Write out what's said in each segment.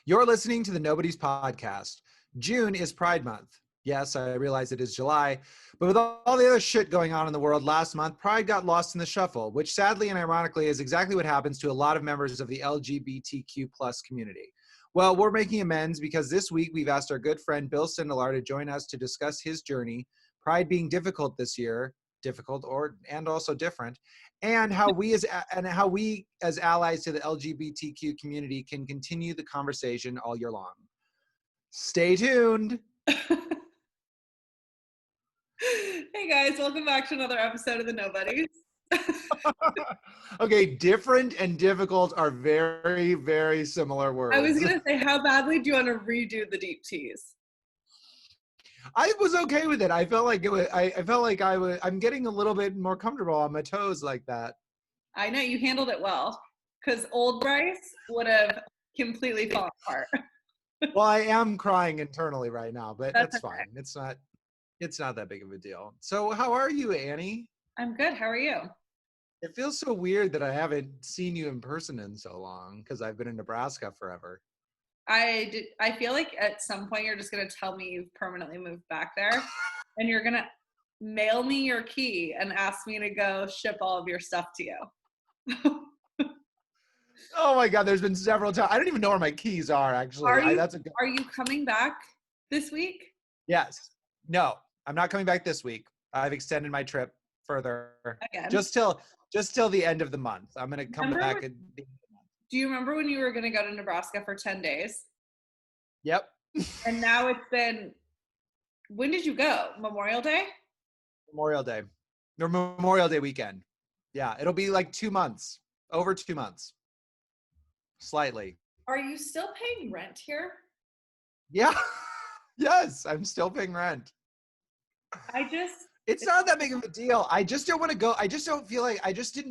You're listening to the Nobody's Podcast. June is Pride Month. Yes, I realize it is July, but with all the other shit going on in the world last month, Pride got lost in the shuffle, which sadly and ironically is exactly what happens to a lot of members of the LGBTQ plus community. Well, we're making amends because this week we've asked our good friend Bill Sindelar to join us to discuss his journey, Pride being difficult this year, and also different, and how we as allies to the LGBTQ community can continue the conversation all year long. Stay tuned. Hey guys, welcome back to another episode of the Nobodies. Okay, different and difficult are very, very similar words. I was gonna say, how badly do you want to redo the deep tease? I was okay with it. I felt like it was. I felt like I'm getting a little bit more comfortable on my toes like that. I know you handled it well, because old Bryce would have completely fallen apart. Well, I am crying internally right now, but that's okay. fine. It's not that big of a deal. So how are you, Annie? I'm good. How are you? It feels so weird that I haven't seen you in person in so long because I've been in Nebraska forever. I feel like at some point you're just gonna tell me you've permanently moved back there, and you're gonna mail me your key and ask me to go ship all of your stuff to you. Oh my God, there's been several times. I don't even know where my keys are, actually. Are you coming back this week? Yes. No, I'm not coming back this week. I've extended my trip further. Again? Just till the end of the month. I'm going to come back at the end of the month. Do you remember when you were going to go to Nebraska for 10 days? Yep. And now it's been, when did you go? Memorial Day? Memorial Day. Or Memorial Day weekend. Yeah, it'll be like 2 months. Over 2 months. Slightly. Are you still paying rent here? Yeah. Yes, I'm still paying rent. It's not that big of a deal. I just don't want to go. I just didn't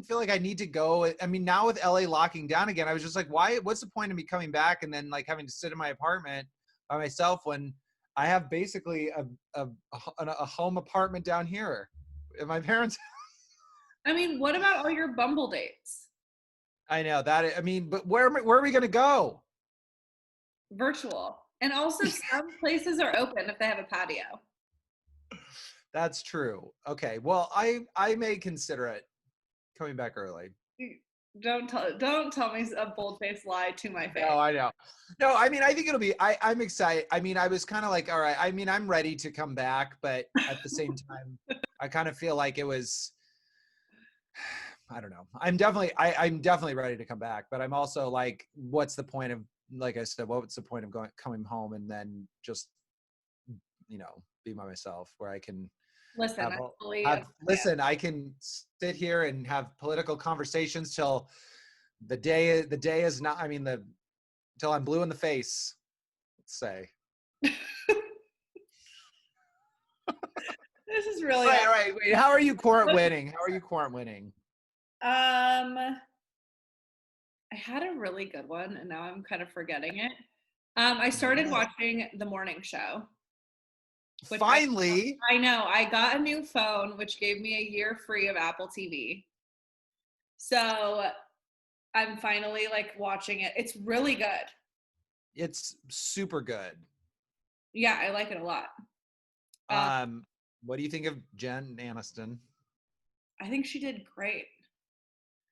feel like I need to go. I mean, now with LA locking down again, I was just like, what's the point of me coming back and then like having to sit in my apartment by myself when I have basically a home apartment down here at my parents' I mean, what about all your Bumble dates? I know that. I mean, but where are we going to go? Virtual. And also some places are open if they have a patio. That's true. Okay. Well, I may consider it coming back early. Don't tell me a bold-faced lie to my face. No, I know. No, I mean, I think it'll be, I'm excited. I mean, I was kind of like, all right, I mean, I'm ready to come back, but at the same time, I kind of feel like it was, I don't know. I'm definitely ready to come back, but I'm also like, what's the point of, like I said, what's the point of coming home and then just, be by myself where I can listen. I can sit here and have political conversations till the day is not, I mean, till I'm blue in the face, let's say. This is really right. Wait, how are you Court winning? I had a really good one and now I'm kind of forgetting it. I started watching The Morning Show. Finally. I know. I got a new phone, which gave me a year free of Apple TV. So I'm finally like watching it. It's really good. It's super good. Yeah, I like it a lot. What do you think of Jen Aniston? I think she did great.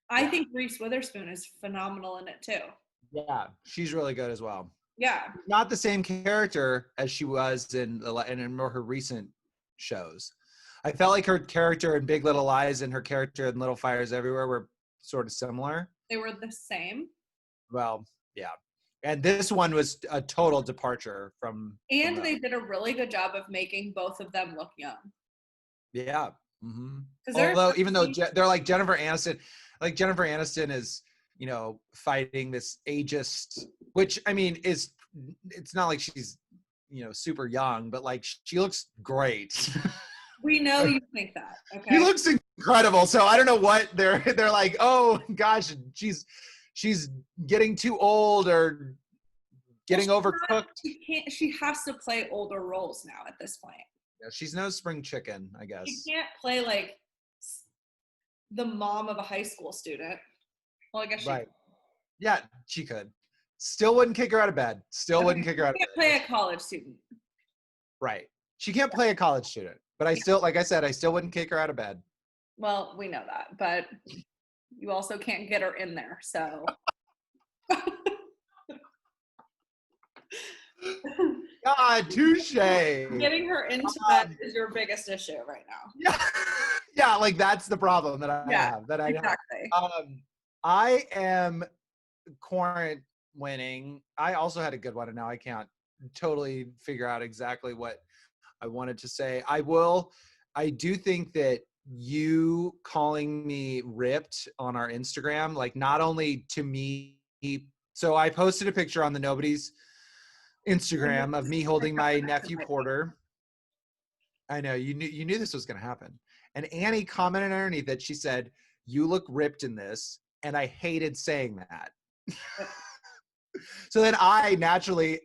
I think Reese Witherspoon is phenomenal in it too. Yeah, she's really good as well. Yeah. Not the same character as she was in more her recent shows. I felt like her character in Big Little Lies and her character in Little Fires Everywhere were sort of similar. They were the same. Well, yeah. And this one was a total departure from. And they did a really good job of making both of them look young. Yeah. Mm-hmm. Although, even though they're like Jennifer Aniston is, fighting this ageist, which I mean it's not like she's, super young, but like she looks great. We know you think that. Okay. She looks incredible. So I don't know what they're like, oh gosh, she's getting too old or getting overcooked. She has to play older roles now at this point. Yeah, she's no spring chicken, I guess. She can't play like the mom of a high school student. Well, I guess she right. Yeah, she could. Still wouldn't kick her out of bed. Still wouldn't kick her out of You bed. can't play a college student. Right. She can't play a college student, but I still, like I said, I still wouldn't kick her out of bed. Well, we know that, but you also can't get her in there, so. God, touche. Getting her into bed is your biggest issue right now. Yeah, yeah, like that's the problem that I Yeah, have. That I exactly. have. I am winning. I also had a good one, and now I can't totally figure out exactly what I wanted to say. I do think that you calling me ripped on our Instagram, like not only to me, so I posted a picture on the Nobody's Instagram of me holding my nephew Porter. I know you knew this was going to happen. And Annie commented underneath that she said, "You look ripped in this," and I hated saying that. So then I naturally,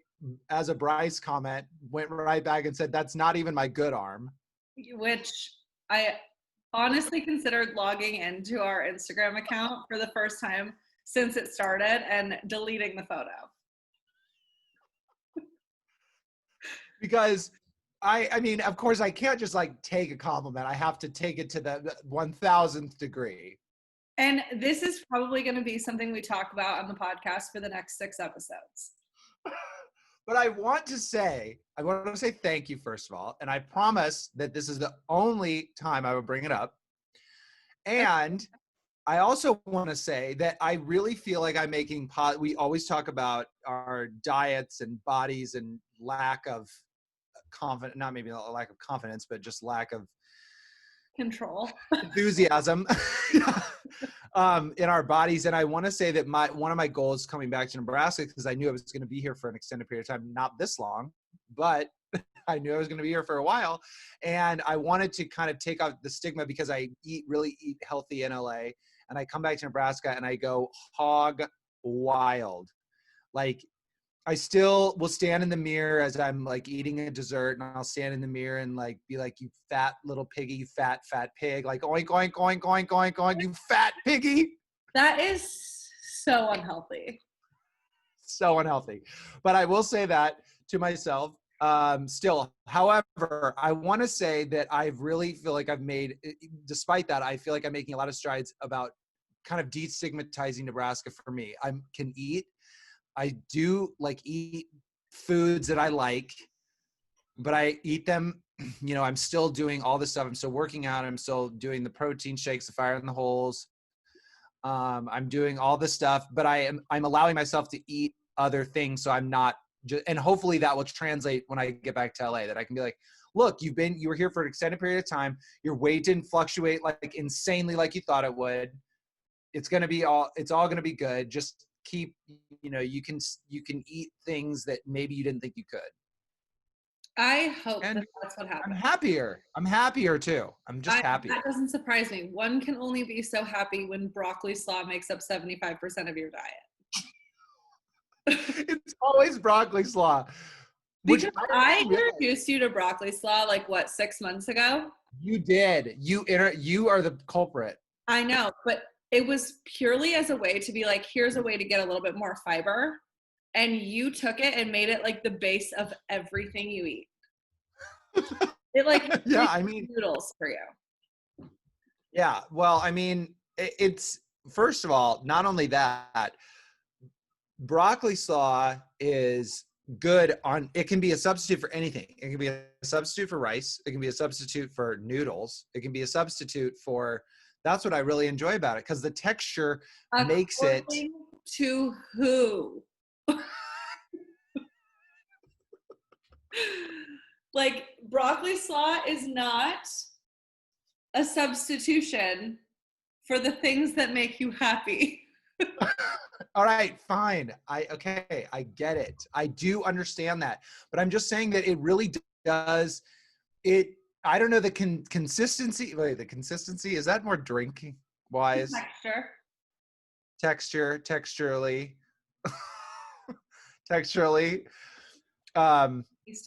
as a Bryce comment, went right back and said, "That's not even my good arm." Which I honestly considered logging into our Instagram account for the first time since it started and deleting the photo. Because I mean, of course, I can't just like take a compliment. I have to take it to the 1000th degree. And this is probably going to be something we talk about on the podcast for the next 6 episodes. But I want to say thank you, first of all. And I promise that this is the only time I would bring it up. And I also want to say that I really feel like I'm making we always talk about our diets and bodies and lack of confidence, not maybe a lack of confidence, but just lack of control, enthusiasm in our bodies. And I want to say that one of my goals coming back to Nebraska, because I knew I was going to be here for an extended period of time, not this long, but I knew I was going to be here for a while. And I wanted to kind of take off the stigma because I really eat healthy in LA. And I come back to Nebraska and I go hog wild. Like, I still will stand in the mirror as I'm like eating a dessert, and I'll stand in the mirror and like be like, "You fat little piggy, you fat pig," like oink oink oink oink oink oink, "You fat piggy." That is so unhealthy. So unhealthy. But I will say that to myself still. However, I want to say that I really feel like I've made, despite that, I feel like I'm making a lot of strides about kind of destigmatizing Nebraska for me. I can eat. I do like eat foods that I like, but I eat them, you know, I'm still doing all this stuff. I'm still working out. I'm still doing the protein shakes, the fire in the holes. I'm doing all this stuff, but I'm allowing myself to eat other things. So I'm not just, and hopefully that will translate when I get back to LA, that I can be like, "Look, you were here for an extended period of time. Your weight didn't fluctuate like insanely like you thought it would. It's all going to be good. Just keep, you know, you can eat things that maybe you didn't think you could." I hope And that's what happens. I'm happier too. I'm just happy. That doesn't surprise me. One can only be so happy when broccoli slaw makes up 75% of your diet. It's always broccoli slaw. Because I introduced you to broccoli slaw like what, 6 months ago? You did. You are the culprit. I know, but it was purely as a way to be like, here's a way to get a little bit more fiber. And you took it and made it like the base of everything you eat. It like yeah, I mean noodles for you. Yeah, well, I mean, it's, first of all, not only that, broccoli slaw is good it can be a substitute for anything. It can be a substitute for rice. It can be a substitute for noodles. It can be a substitute for, that's what I really enjoy about it, because the texture makes it. To who? Like, broccoli slaw is not a substitution for the things that make you happy. All right, fine. I get it. I do understand that. But I'm just saying that it really does it. I don't know the consistency. Wait, the consistency, is that more drinking wise? Texturally. Texturally.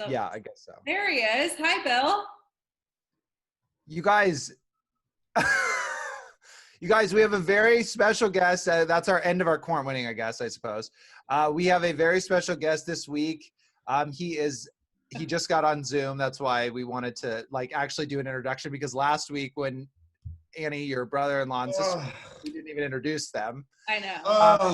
Yeah, I guess so. There he is. Hi, Bill. You guys, You guys, we have a very special guest. That's our end of our quorum winning, I guess, I suppose. We have a very special guest this week. He just got on Zoom. That's why we wanted to actually do an introduction, because last week when Annie, your brother-in-law and sister, we didn't even introduce them. I know.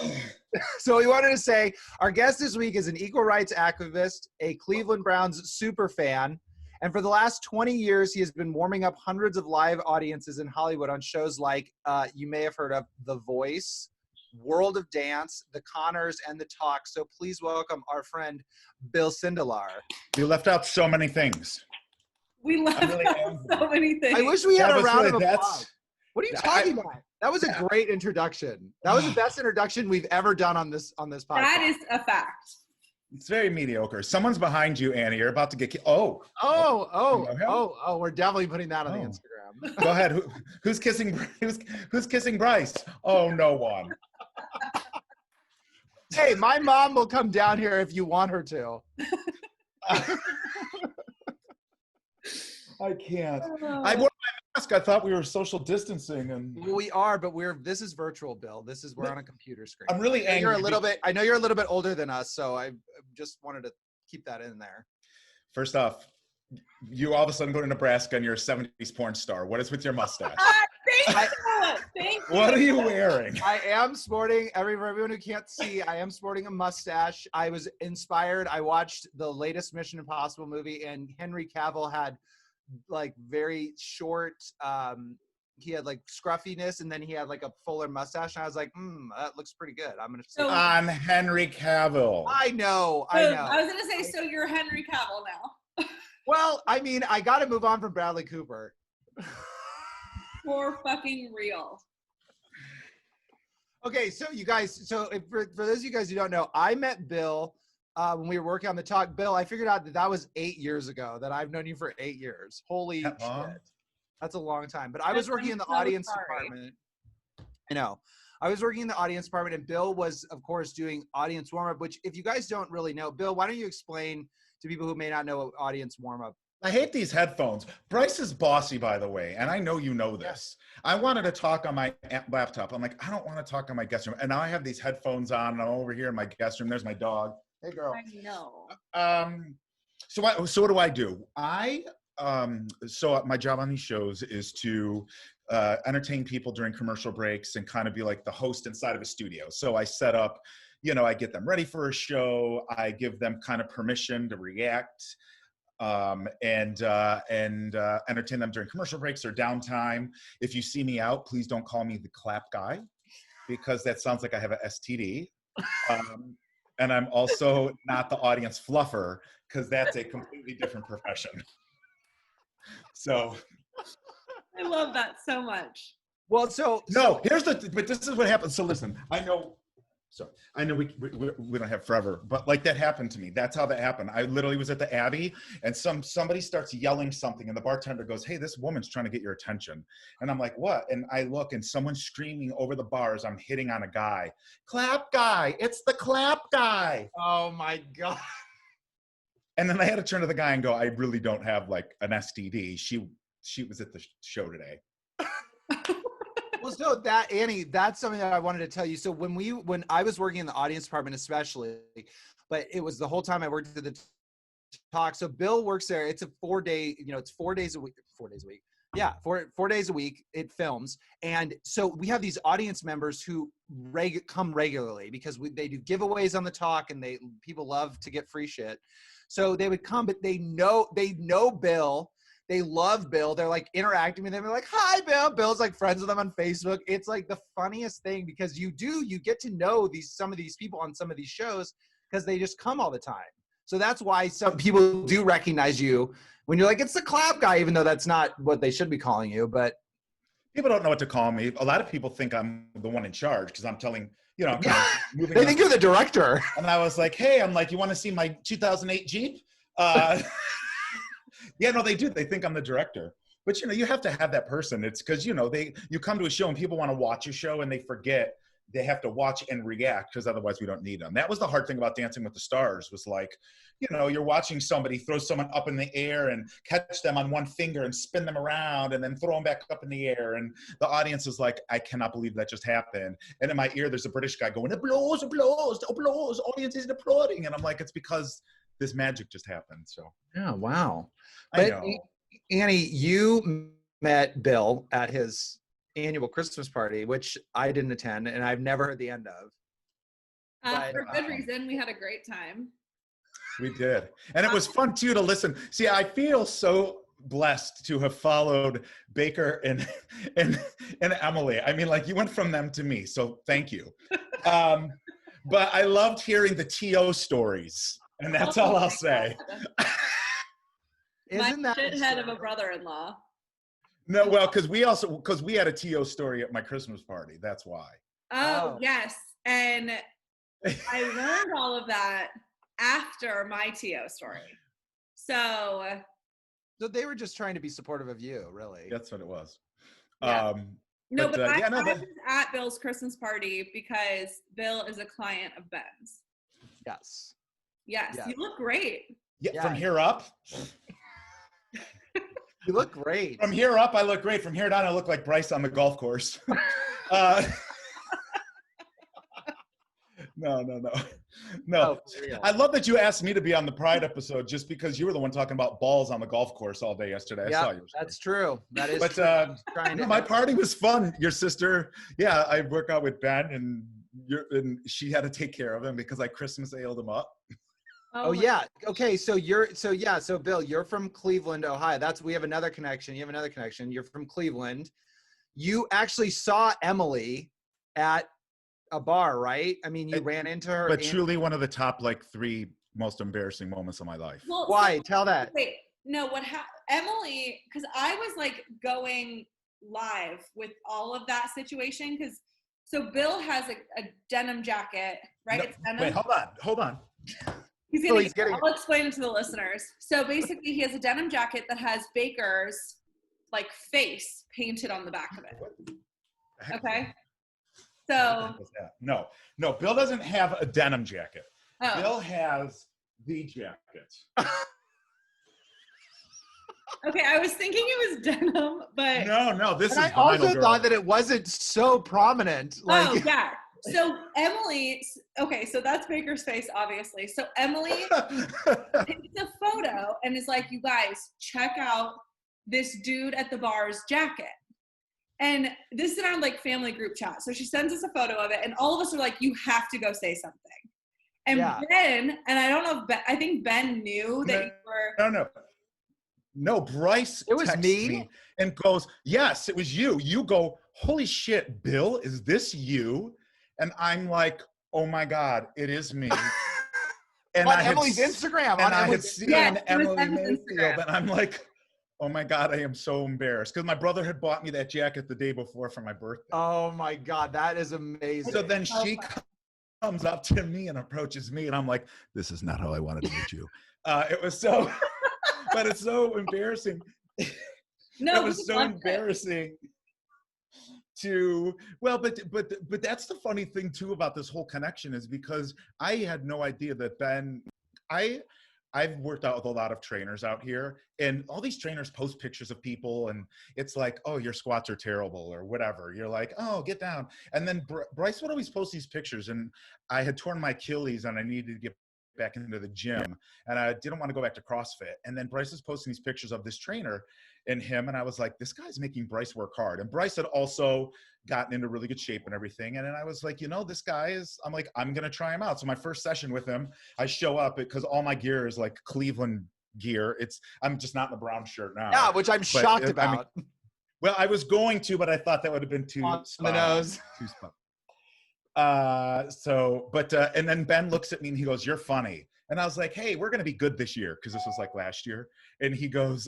So we wanted to say our guest this week is an equal rights activist, a Cleveland Browns super fan, and for the last 20 years, he has been warming up hundreds of live audiences in Hollywood on shows like you may have heard of The Voice, World of Dance, The Connors, and The Talk. So please welcome our friend, Bill Sindelar. You left out so many things. We left out so many things. I wish we had a round of applause. What are you talking about? That was a great introduction. That was the best introduction we've ever done on this podcast. That is a fact. It's very mediocre. Someone's behind you, Annie. You're about to get we're definitely putting that on the Instagram. Go ahead. Who's kissing Bryce? Oh, no one. Hey, my mom will come down here if you want her to. I can't. I wore my mask. I thought we were social distancing, and we are, but this is virtual, Bill. We're on a computer screen. I'm really angry. I know you're a little bit older than us, so I just wanted to keep that in there. First off, you all of a sudden go to Nebraska and you're a 70s porn star. What is with your mustache? Thank you. What are you wearing? I am sporting, for everyone who can't see, I am sporting a mustache. I was inspired. I watched the latest Mission Impossible movie, and Henry Cavill had very short, he had scruffiness, and then he had a fuller mustache, and I was like, that looks pretty good. I'm gonna say on Henry Cavill. I know. I was gonna say, so you're Henry Cavill now. Well, I mean, I gotta move on from Bradley Cooper. For fucking real. Okay, so you guys, for those of you guys who don't know, I met Bill when we were working on The Talk. Bill, I figured out that was 8 years ago, that I've known you for 8 years. Holy shit. That's a long time. But I was working in the audience department. I know. I was working in the audience department, and Bill was, of course, doing audience warm-up, which if you guys don't really know, Bill, why don't you explain to people who may not know audience warm-up? I hate these headphones. Bryce is bossy, by the way, and I know you know this. I wanted to talk on my laptop. I'm like, I don't want to talk on my guest room. And now I have these headphones on, and I'm over here in my guest room. There's my dog. Hey, girl. I know. So what do I do? So my job on these shows is to entertain people during commercial breaks and kind of be like the host inside of a studio. So I set up, I get them ready for a show. I give them kind of permission to react. And entertain them during commercial breaks or downtime. If you see me out, please don't call me the clap guy, because that sounds like I have an STD. And I'm also not the audience fluffer, because that's a completely different profession. So I love that so much. Well, but this is what happens. So listen, I know we don't have forever, but that happened to me. That's how that happened. I literally was at the Abbey, and somebody starts yelling something, and the bartender goes, "Hey, this woman's trying to get your attention." And I'm like, "What?" And I look, and someone's screaming over the bars, "I'm hitting on a guy. Clap guy. It's the clap guy." Oh my God. And then I had to turn to the guy and go, "I really don't have an STD. She was at the show today." Well, so Annie, that's something that I wanted to tell you. So when I was working in the audience department, especially, but it was the whole time I worked at the Talk. So Bill works there. It's a 4-day, it's 4 days a week. 4 days a week. Yeah, 4 days a week. It films, and so we have these audience members who come regularly, because they do giveaways on the Talk, and people love to get free shit. So they would come, but they know Bill. They love Bill. They're interacting with him. They're like, "Hi, Bill." Bill's friends with them on Facebook. It's the funniest thing, because you get to know some of these people on some of these shows, because they just come all the time. So that's why some people do recognize you when you're like, "It's the clap guy," even though that's not what they should be calling you. But people don't know what to call me. A lot of people think I'm the one in charge, because I'm telling, kind of moving they think you're the director. And I was like, "Hey," I'm like, "You want to see my 2008 Jeep?" Yeah, no, they do. They think I'm the director. But, you have to have that person. It's because, you come to a show and people want to watch your show, and they forget they have to watch and react because otherwise we don't need them. That was the hard thing about Dancing with the Stars was like, you know, you're watching somebody throw someone up in the air and catch them on one finger and spin them around and then throw them back up in the air. And the audience is like, I cannot believe that just happened. And in my ear, there's a British guy going, applause, applause, applause, audience is applauding. And I'm like, it's because this magic just happened. So. Yeah, wow. I But know. Annie, you met Bill at his annual Christmas party, which I didn't attend and I've never heard the end of. But, For good reason. We had a great time. We did. And it was fun too to listen. See, I feel so blessed to have followed Baker and Emily. I mean, like you went from them to me. So thank you. But I loved hearing the TO stories. And that's all I'll say. Isn't My that shithead of a brother-in-law. No, well, because we had a TO story at my Christmas party. That's why. Oh, yes. And I learned all of that after my TO story. So they were just trying to be supportive of you, really. That's what it was. Yeah. No, but I yeah, no, was at Bill's Christmas party because Bill is a client of Ben's. Yes. Yes, Yeah. you look great. Yeah, from here up. You look great. From here up, I look great. From here down, I look like Bryce on the golf course. No. Oh, I love that you asked me to be on the Pride episode just because you were the one talking about balls on the golf course all day yesterday. I saw you. That's true. That is but, true. My party was fun. Your sister, yeah, I work out with Ben and she had to take care of him because I Christmas aled him up. Oh yeah. Okay. So Bill, you're from Cleveland, Ohio. We have another connection. You have another connection. You're from Cleveland. You actually saw Emily at a bar, right? I mean, you ran into her. But truly one of the top 3 most embarrassing moments of my life. Well, why? Tell that. Wait, no, Emily, because I was going live with all of that situation so Bill has a denim jacket, right? No, It's denim. Wait, hold on. I'll explain it to the listeners. So basically he has a denim jacket that has Baker's face painted on the back of it. Okay. So no, Bill doesn't have a denim jacket. Oh. Bill has the jacket. Okay, I was thinking it was denim, but no, this is I vinyl, also girl. thought that it wasn't so prominent. oh yeah. So Emily, okay, so that's Baker's face, obviously. So Emily takes a photo and is like, you guys, check out this dude at the bar's jacket. And this is in our family group chat. So she sends us a photo of it and all of us are like, you have to go say something. And Ben, and I don't know if Ben, I think Ben knew that you were. No, Bryce it was me and goes, yes, it was you. You go, holy shit, Bill, is this you? And I'm like, oh my God, it is me. And on Emily's Instagram. And I had seen Emily Mayfield, Instagram. and I'm like, oh my God, I am so embarrassed. Because my brother had bought me that jacket the day before for my birthday. Oh my God, that is amazing. So then she comes up to me and approaches me, and I'm like, this is not how I wanted to meet you. It was so, but it's so embarrassing. No, it was so embarrassing. But that's the funny thing too about this whole connection is because I had no idea that Ben, I've worked out with a lot of trainers out here, and all these trainers post pictures of people, and it's like, oh, your squats are terrible or whatever. You're like, oh, get down. And then Bryce would always post these pictures, and I had torn my Achilles and I needed to get back into the gym, and I didn't want to go back to CrossFit. And then Bryce is posting these pictures of this trainer and him, and I was like, this guy's making Bryce work hard. And Bryce had also gotten into really good shape and everything. And then I was like, this guy is, I'm like, I'm going to try him out. So my first session with him, I show up because all my gear is Cleveland gear. I'm just not in the brown shirt now. Yeah, which I'm shocked about. Well, I was going to, but I thought that would have been too on the nose. Too spot. And then Ben looks at me and he goes, you're funny. And I was like, hey, we're going to be good this year. Cause this was last year. And he goes,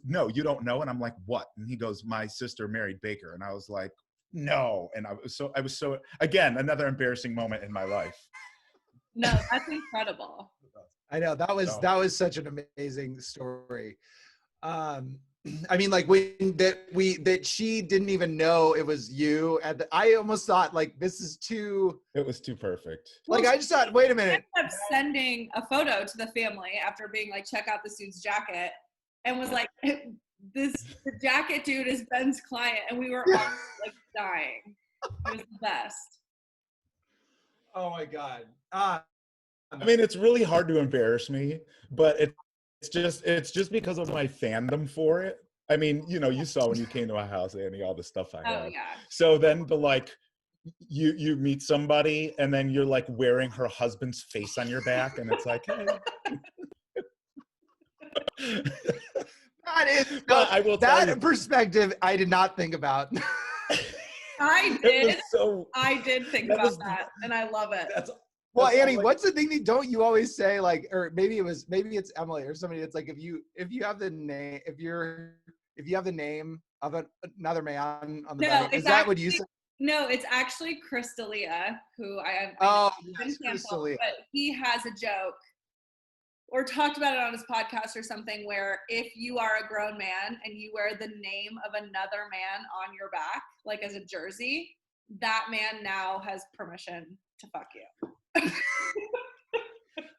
no, you don't know. And I'm like, what? And he goes, my sister married Baker. And I was like, no. And I was so, again, another embarrassing moment in my life. No, that's incredible. I know that was such an amazing story. I mean, like that she didn't even know it was you. And I almost thought like, this is too. It was too perfect. Like, I just thought, wait a minute. Ended up sending a photo to the family after being like, check out this dude's jacket, and was like, the jacket dude is Ben's client, and we were all like dying. It was the best. Oh my God. I mean, it's really hard to embarrass me, but it's just because of my fandom for it. I mean, you know, you saw when you came to my house, Annie, all the stuff I had. Oh yeah. So then you meet somebody and then you're like wearing her husband's face on your back, and it's like, hey. That is, But I will tell you, perspective I did not think about. I did. So, I did think about that, and I love it. Well, Annie, what's the thing that don't you always say, like, or maybe it's Emily or somebody. It's like, if you have the name, if you have the name of another man on the back, is that what you say? No, it's actually Crystalia, who I yes, Crystalia. but he has a joke or talked about it on his podcast or something, where if you are a grown man and you wear the name of another man on your back, like as a jersey, that man now has permission to fuck you.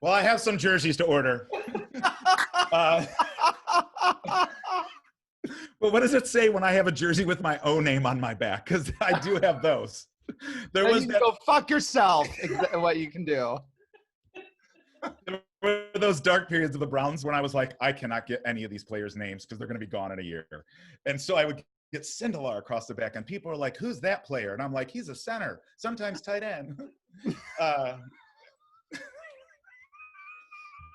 Well, I have some jerseys to order. But what does it say when I have a jersey with my own name on my back? Because I do have those. There was go fuck yourself. What you can do. There were those dark periods of the Browns when I was like, I cannot get any of these players' names because they're going to be gone in a year. And so I would get Sindelar across the back, and people are like, who's that player? And I'm like, he's a center, sometimes tight end.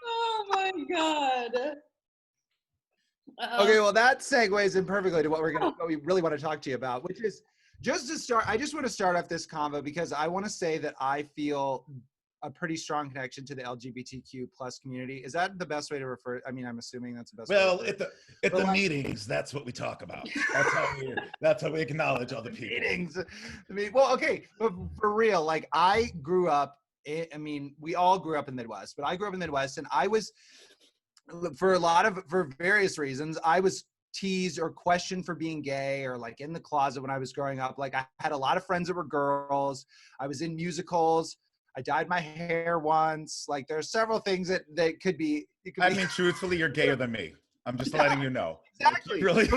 Oh my God. Okay, well, that segues in perfectly to what we really want to talk to you about, which is just to start. I just want to start off this convo because I want to say that I feel a pretty strong connection to the LGBTQ plus community. Is that the best way to refer? I mean, I'm assuming that's the best. Well, way to at the meetings, that's what we talk about. That's how we acknowledge other people. Meetings. I mean, well, okay, but for real, like I grew up. I mean, we all grew up in the Midwest, but I grew up in the Midwest, and I was, for various reasons, I was teased or questioned for being gay or like in the closet when I was growing up. Like I had a lot of friends that were girls. I was in musicals. I dyed my hair once. Like there's several things that could be. I mean, truthfully, you're gayer than me. I'm just letting you know. Exactly. Like, really?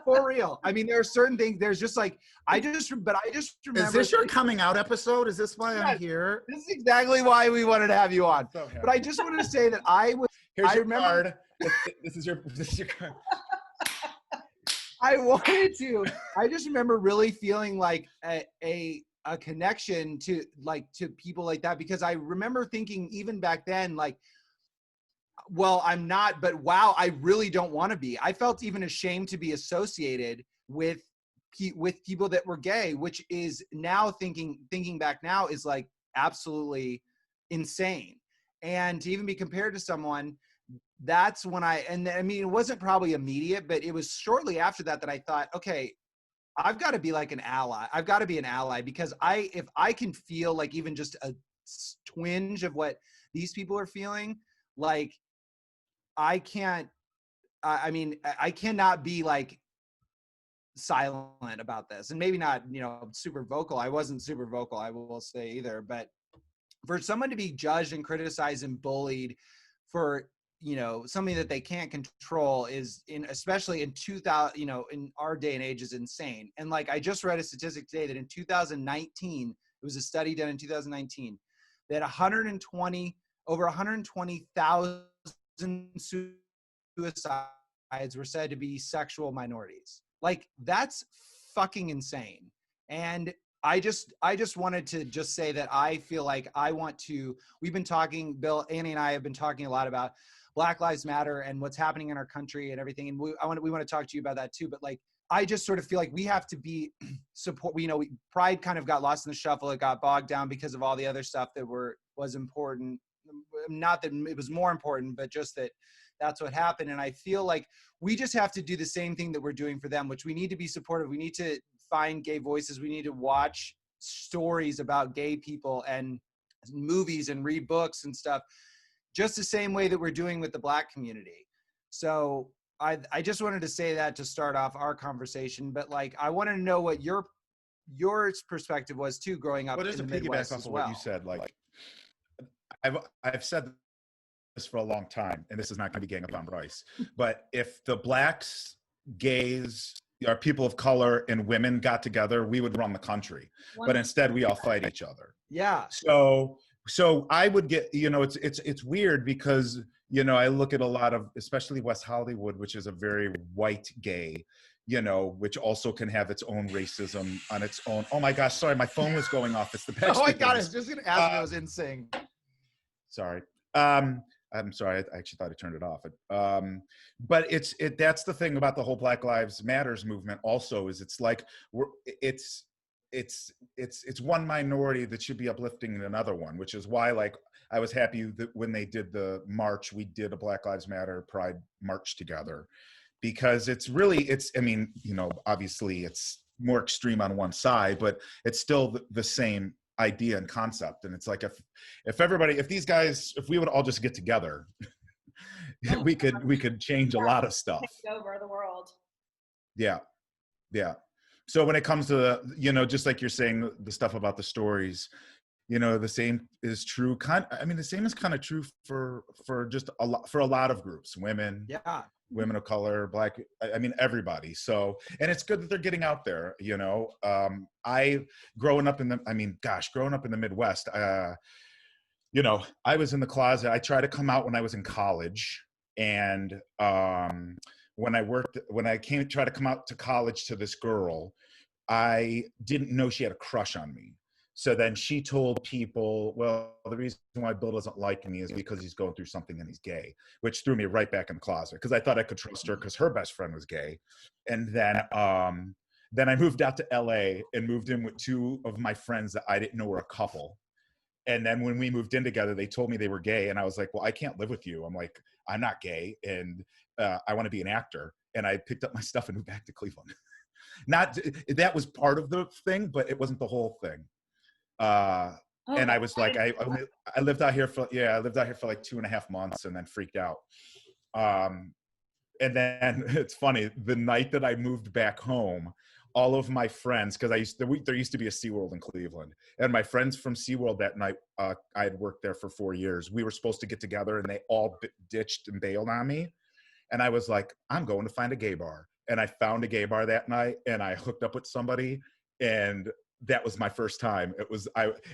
For real. I mean, there are certain things. There's just like I just remember. Is this your coming out episode? Is this why I'm here? This is exactly why we wanted to have you on. So but I just wanted to say that I was. Here's your card. This is your card. I wanted to. I just remember really feeling like a connection to people like that, because I remember thinking even back then, like, well, I'm not, but wow, I really don't want to be. I felt even ashamed to be associated with people that were gay, which is now thinking back now is like absolutely insane. And to even be compared to someone, that's when I mean, it wasn't probably immediate, but it was shortly after that I thought, okay, I've got to be like an ally. I've got to be an ally, because if I can feel like even just a twinge of what these people are feeling, like I cannot be like silent about this. And maybe not, super vocal. I wasn't super vocal, I will say, either. But for someone to be judged and criticized and bullied for, something that they can't control especially in 2000, in our day and age, is insane. And like, I just read a statistic today that in 2019, it was a study done in 2019, that over 120,000 suicides were said to be sexual minorities. Like, that's fucking insane. And I just wanted to just say that I feel like we've been talking, Bill, Annie and I have been talking a lot about Black Lives Matter and what's happening in our country and everything. And we want to talk to you about that too. But like, I just sort of feel like we have to be support. Pride kind of got lost in the shuffle. It got bogged down because of all the other stuff that was important. Not that it was more important, but just that's what happened. And I feel like we just have to do the same thing that we're doing for them, which we need to be supportive. We need to find gay voices. We need to watch stories about gay people and movies and read books and stuff, just the same way that we're doing with the Black community. So I just wanted to say that to start off our conversation, but like I wanted to know what your perspective was too, growing up But in just the to piggyback Midwest off as of well. what you said, like I've said this for a long time, and this is not going to be gang up on Bryce, but if the blacks, gays, our people of color, and women got together, we would run the country. But instead, we all fight each other. Yeah. So I would get, it's weird because, I look at a lot of, especially West Hollywood, which is a very white gay, which also can have its own racism on its own. Oh my gosh, sorry, my phone was going off. It's the Backstreet Oh my God, I Boys. was just gonna ask if it was in sync. Sorry. I'm sorry. I actually thought I turned it off. But that's the thing about the whole Black Lives Matters movement. Also, is it's like it's one minority that should be uplifting another one, which is why like I was happy that when they did the march, we did a Black Lives Matter Pride march together, because I mean, obviously it's more extreme on one side, but it's still the same idea and concept. And it's like if we would all just get together, we could change a lot of stuff. Take over the world. Yeah. So when it comes to just like you're saying, the stuff about the stories, the same is true. The same is kind of true for just for a lot of groups, women. Yeah. Women of color, Black, everybody. So, and it's good that they're getting out there, growing up in the Midwest, I was in the closet. I tried to come out when I was in college. And when I try to come out to college to this girl, I didn't know she had a crush on me. So then she told people, well, the reason why Bill doesn't like me is because he's going through something and he's gay, which threw me right back in the closet because I thought I could trust her because her best friend was gay. And then I moved out to LA and moved in with two of my friends that I didn't know were a couple. And then when we moved in together, they told me they were gay. And I was like, well, I can't live with you. I'm like, I'm not gay. And I want to be an actor. And I picked up my stuff and moved back to Cleveland. That was part of the thing, but it wasn't the whole thing. And I was like, I lived out here for like 2.5 months and then freaked out. And then it's funny, the night that I moved back home, all of my friends, because there used to be a SeaWorld in Cleveland, and my friends from SeaWorld that night, I had worked there for 4 years. We were supposed to get together and they all ditched and bailed on me. And I was like, I'm going to find a gay bar. And I found a gay bar that night and I hooked up with somebody, and that was my first time.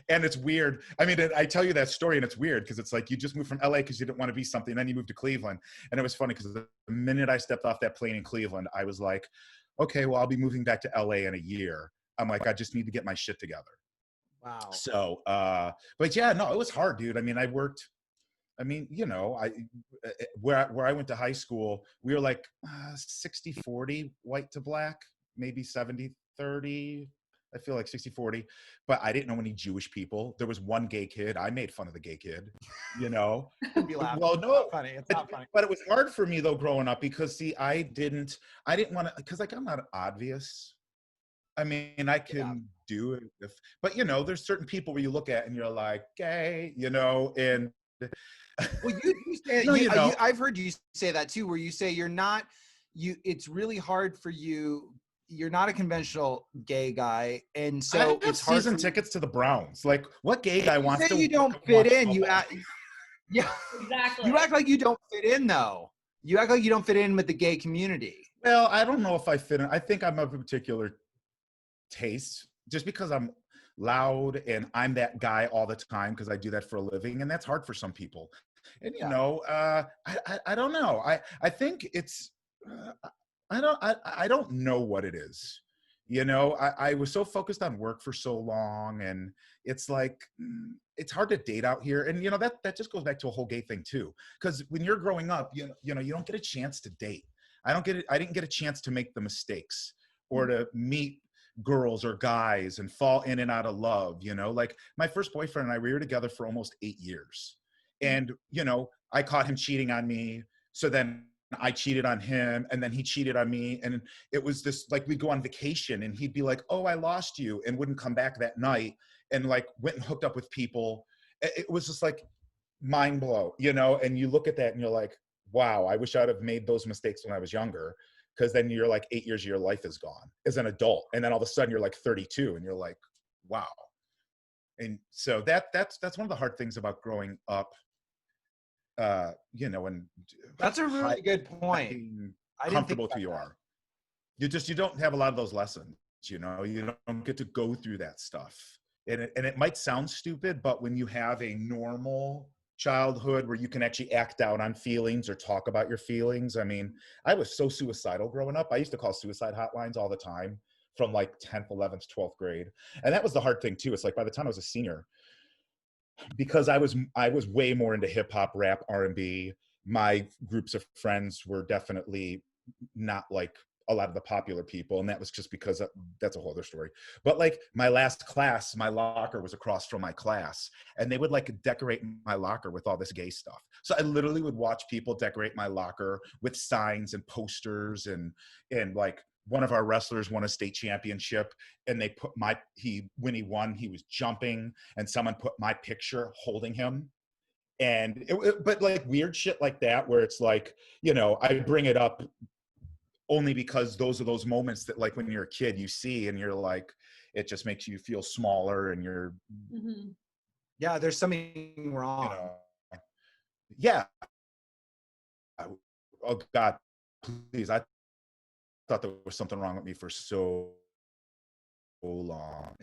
And it's weird. I mean, I tell you that story and it's weird because it's like you just moved from LA because you didn't want to be something. And then you moved to Cleveland. And it was funny because the minute I stepped off that plane in Cleveland, I was like, okay, well, I'll be moving back to LA in a year. I'm like, I just need to get my shit together. Wow. So, but yeah, no, it was hard, dude. I mean, where I went to high school, we were like 60-40 white to black, maybe 70-30. I feel like 60-40, but I didn't know any Jewish people. There was one gay kid. I made fun of the gay kid, Be Well, no, it's not funny. It's not funny. But it was hard for me though growing up because see, I didn't want to, because like I'm not obvious. I mean, I can do it, but there's certain people where you look at and you're like gay, and. Well, you say I've heard you say that too, where you say it's really hard for you. You're not a conventional gay guy, and so it's hard. Season tickets to the Browns. Like, what gay guy wants to? You don't fit in. Yeah, exactly. You act like you don't fit in, though. You act like you don't fit in with the gay community. Well, I don't know if I fit in. I think I'm of a particular taste, just because I'm loud and I'm that guy all the time because I do that for a living, and that's hard for some people. And I don't know. I think it's. I don't know what it is. I was so focused on work for so long, and it's like, it's hard to date out here. And, that just goes back to a whole gay thing too. Because when you're growing up, you don't get a chance to date. I didn't get a chance to make the mistakes or to meet girls or guys and fall in and out of love. Like my first boyfriend and I, we were together for almost 8 years. And, I caught him cheating on me. So then I cheated on him, and then he cheated on me. And it was this, like, we'd go on vacation and he'd be like, oh, I lost you, and wouldn't come back that night, and like went and hooked up with people. It was just like mind blow, and you look at that and you're like, wow, I wish I'd have made those mistakes when I was younger. Because then you're like 8 years of your life is gone as an adult. And then all of a sudden you're like 32 and you're like, wow. And so that's one of the hard things about growing up, and That's a really good point. being I didn't think comfortable with who you that. are. You don't have a lot of those lessons, you don't get to go through that stuff. And it might sound stupid, but when you have a normal childhood where you can actually act out on feelings or talk about your feelings. I mean, I was so suicidal growing up. I used to call suicide hotlines all the time from like 10th, 11th, 12th grade. And that was the hard thing too. It's like by the time I was a senior, because I was way more into hip hop, rap, R&B, my groups of friends were definitely not like a lot of the popular people. And that was just because that's a whole other story. But like my last class, my locker was across from my class, and they would like decorate my locker with all this gay stuff. So I literally would watch people decorate my locker with signs and posters, and like one of our wrestlers won a state championship, and they put when he won, he was jumping, and someone put my picture holding him. And but like weird shit like that, where it's like, I bring it up only because those are those moments that like when you're a kid you see and you're like, it just makes you feel smaller and you're yeah, there's something wrong. Yeah. Oh God, please. I thought there was something wrong with me for so long,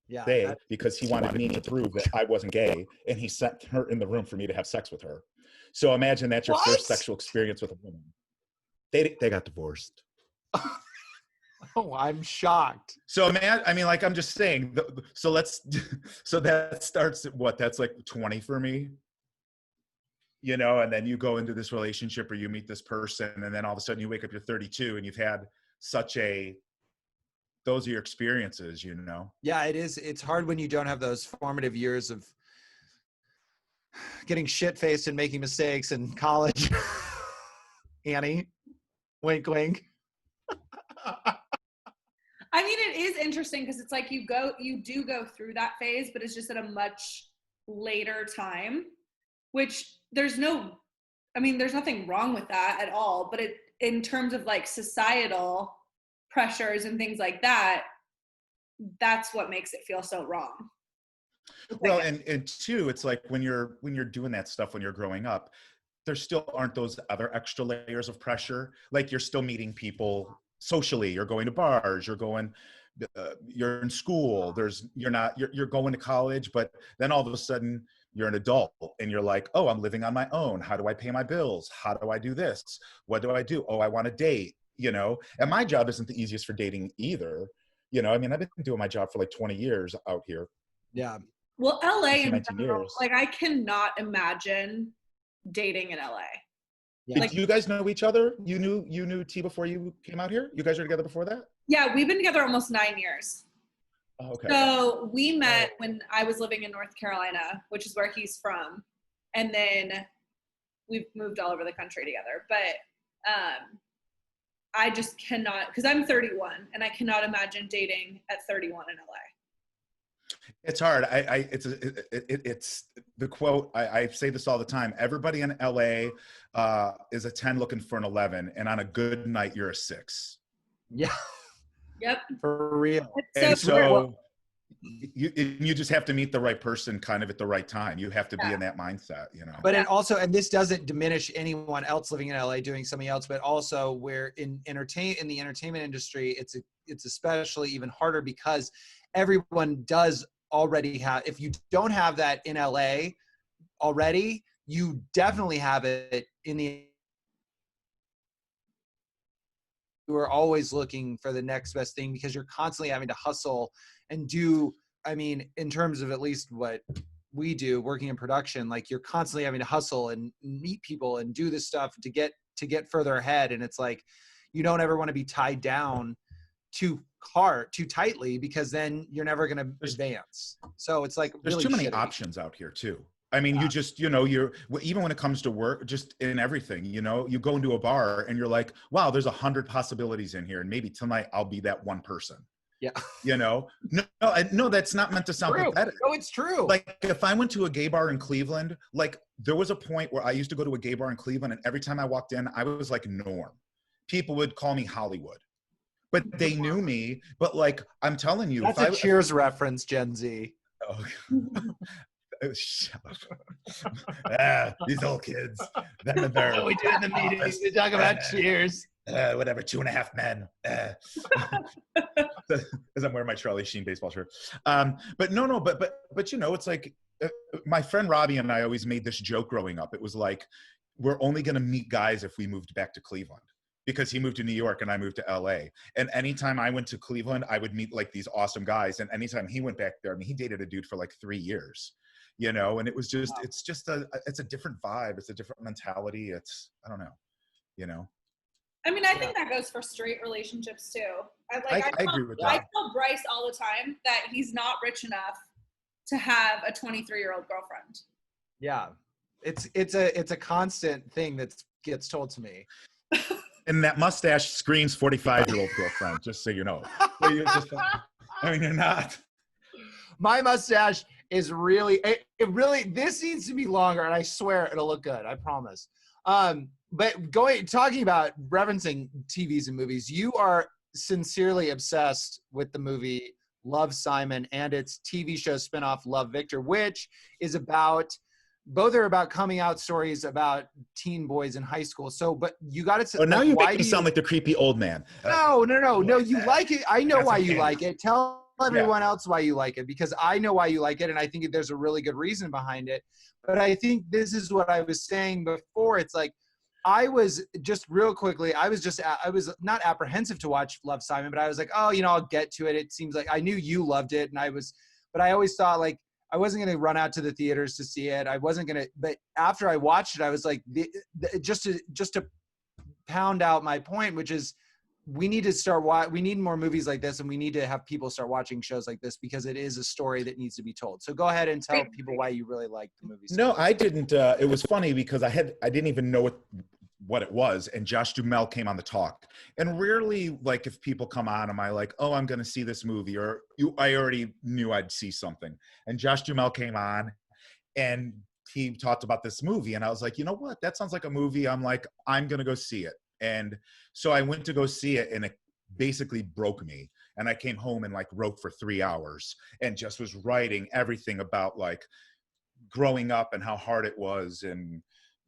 Yeah, because he wanted me to prove that I wasn't gay, and he sent her in the room for me to have sex with her. So imagine that's your first sexual experience with a woman. They got divorced. Oh, I'm shocked. So man, I mean, like I'm just saying. So that starts at what? That's like 20 for me. And then you go into this relationship or you meet this person, and then all of a sudden you wake up, you're 32, and you've had those are your experiences, Yeah, it is. It's hard when you don't have those formative years of getting shit-faced and making mistakes in college. Annie, wink, wink. I mean, it is interesting because it's like you do go through that phase, but it's just at a much later time, which there's nothing wrong with that at all. But in terms of like societal pressures and things like that, that's what makes it feel so wrong. Well, and two, it's like when you're doing that stuff when you're growing up, there still aren't those other extra layers of pressure. Like you're still meeting people socially, you're going to bars, you're in school, you're going to college, but then all of a sudden you're an adult and you're like, oh, I'm living on my own. How do I pay my bills? How do I do this? What do I do? Oh, I want to date, and my job isn't the easiest for dating either. I mean, I've been doing my job for like 20 years out here. Yeah. Well, LA in 19 general, years. like I cannot imagine dating in LA. Yeah. Did you guys know each other? You knew T before you came out here? You guys were together before that? Yeah, we've been together almost 9 years. Oh, okay. So we met when I was living in North Carolina, which is where he's from. And then we've moved all over the country together. But I just cannot, because I'm 31 and I cannot imagine dating at 31 in LA. It's hard. It's the quote. I say this all the time. Everybody in LA is a 10 looking for an 11, and on a good night, you're a 6. Yeah. Yep. For real. And so you just have to meet the right person kind of at the right time. You have to be in that mindset, But it also, and this doesn't diminish anyone else living in LA doing something else, but also where in the entertainment industry, it's especially even harder because everyone does already have, if you don't have that in LA already, you definitely have it in the, you are always looking for the next best thing because you're constantly having to hustle and do, I mean, in terms of at least what we do working in production, like you're constantly having to hustle and meet people and do this stuff to get further ahead. And it's like, you don't ever want to be tied down too tightly because then you're never going to advance. So it's like, there's really too many shitty options out here too. I mean, you just, you're, even when it comes to work, just in everything, you go into a bar and you're like, wow, there's 100 possibilities in here. And maybe tonight I'll be that one person, Yeah. You know, no, that's not meant to sound True. pathetic. No, it's true. Like if I went to a gay bar in Cleveland, like there was a point where I used to go to a gay bar in Cleveland, and every time I walked in, I was like Norm. People would call me Hollywood, but they knew me. But like I'm telling you, That's a Cheers reference, Gen Z. Oh, shut up. These old kids. Them and their We do in the meetings. We talk about Cheers. Whatever, 2.5 Men. Because I'm wearing my Charlie Sheen baseball shirt. But no, but you know, it's like my friend Robbie and I always made this joke growing up. It was like, we're only going to meet guys if we moved back to Cleveland, because he moved to New York and I moved to LA. And anytime I went to Cleveland, I would meet like these awesome guys. And anytime he went back there, I mean, he dated a dude for like 3 years, you know, and it was just, it's a different vibe. It's a different mentality. I don't know, you know. I mean, I think that goes for straight relationships too. I agree with that. I tell Bryce all the time that he's not rich enough to have a 23-year-old girlfriend. Yeah, it's a constant thing that gets told to me. And that mustache screams 45-year-old girlfriend, just so you know. You're not. My mustache is really, it really, this needs to be longer, and I swear it'll look good. I promise. But talking about referencing TVs and movies, you are sincerely obsessed with the movie Love, Simon and its TV show spinoff Love, Victor, which is both are about coming out stories about teen boys in high school. So, but you got to. Oh, now you make me sound like the creepy old man. No. You like it. I know why you like it. Tell everyone else why you like it, because I know why you like it, and I think there's a really good reason behind it. But I think this is what I was saying before. It's like, I was just real quickly, I was not apprehensive to watch Love, Simon, but I was like, oh, you know, I'll get to it. It seems like I knew you loved it. But I always thought like, I wasn't going to run out to the theaters to see it. But after I watched it, I was like, just to pound out my point, which is we need more movies like this, and we need to have people start watching shows like this, because it is a story that needs to be told. So go ahead and tell people why you really like the movie. No, I didn't. It was funny because I didn't even know what it was, and Josh Duhamel came on the talk. And rarely, like, if people come on, am I like, oh, I'm going to see this movie, or I already knew I'd see something. And Josh Duhamel came on, and he talked about this movie, and I was like, you know what? That sounds like a movie. I'm like, I'm going to go see it. And so I went to go see it, and it basically broke me. And I came home and like wrote for 3 hours and just was writing everything about like growing up and how hard it was, and,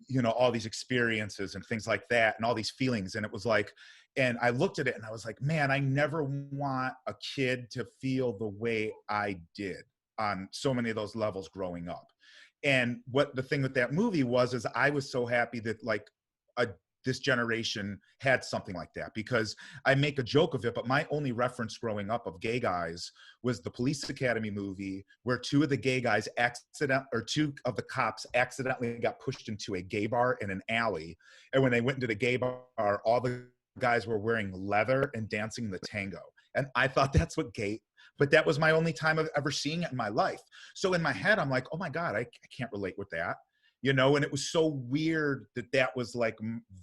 you know, all these experiences and things like that, and all these feelings. And it was like, and I looked at it and I was like, man, I never want a kid to feel the way I did on so many of those levels growing up. And what the thing with that movie was, is I was so happy that like this generation had something like that, because I make a joke of it, but my only reference growing up of gay guys was the Police Academy movie, where two of the cops accidentally got pushed into a gay bar in an alley. And when they went into the gay bar, all the guys were wearing leather and dancing the tango. And I thought that's what but that was my only time of ever seeing it in my life. So in my head, I'm like, oh my God, I can't relate with that. You know, and it was so weird that was like